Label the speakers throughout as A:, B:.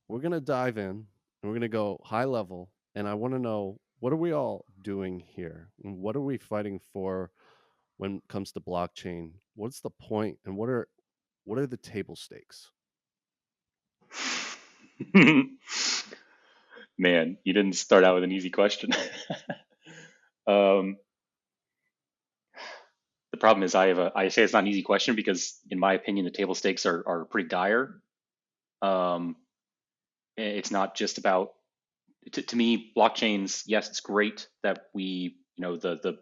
A: we're going to dive in and we're going to go high level. And I want to know, what are we all doing here? And what are we fighting for when it comes to blockchain? What's the point, and what are the table stakes?
B: Man, you didn't start out with an easy question. um, the problem is I say it's not an easy question because in my opinion the table stakes are pretty dire. Um, it's not just about to me blockchains. Yes, it's great that we the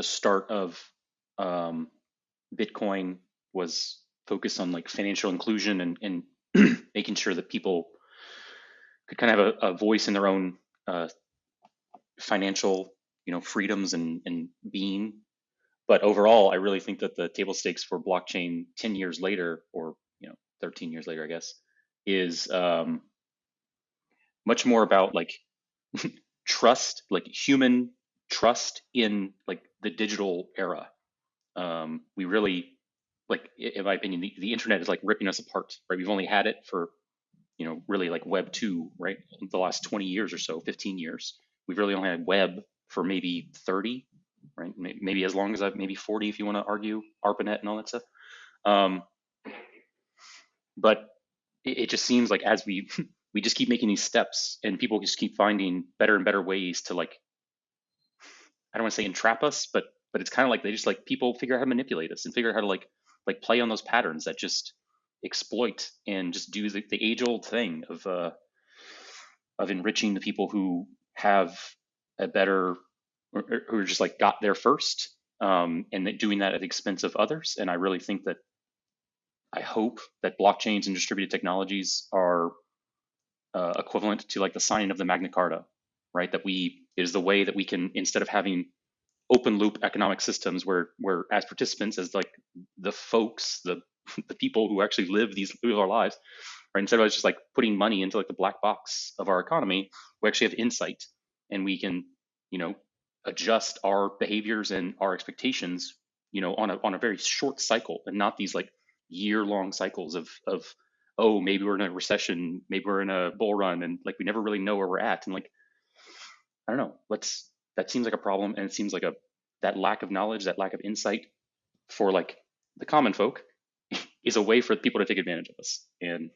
B: start of um, Bitcoin was focused on like financial inclusion and making sure that people could kind of have a voice in their own uh, financial freedoms and being. But overall, I really think that the table stakes for blockchain 10 years later, or 13 years later, I guess, is much more about like trust, like human trust in like the digital era. We really, like, in my opinion, the internet is like ripping us apart, right? We've only had it for, really like Web 2, right? The last 20 years or so, 15 years. We've really only had web for maybe 30, right? Maybe as long as maybe 40 if you want to argue ARPANET and all that stuff. Um, but it just seems like as we we just keep making these steps and people just keep finding better and better ways to like, I don't want to say entrap us, but it's kind of like they just like people figure out how to manipulate us and figure out how to like play on those patterns that just exploit and just do the age old thing of enriching the people who have a better or who are just like got there first, and doing that at the expense of others. And I really think that I hope that blockchains and distributed technologies are equivalent to like the signing of the Magna Carta, right? That we is the way that we can, instead of having open loop economic systems where as participants, as like the folks, the people who actually live our lives, right? Instead of just like putting money into like the black box of our economy, we actually have insight and we can, you know, adjust our behaviors and our expectations, on a very short cycle and not these like year long cycles of oh, maybe we're in a recession, maybe we're in a bull run, and like we never really know where we're at. And like, I don't know, that seems like a problem, and it seems like a that lack of knowledge, that lack of insight for like the common folk is a way for people to take advantage of us. And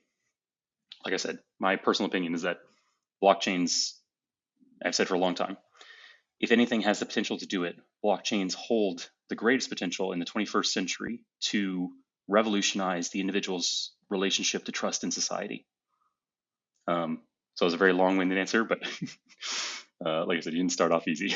B: like I said, my personal opinion is that blockchains, I've said for a long time, if anything has the potential to do it, blockchains hold the greatest potential in the 21st century to revolutionize the individual's relationship to trust in society. So it was a very long-winded answer, but like I said, you didn't start off easy.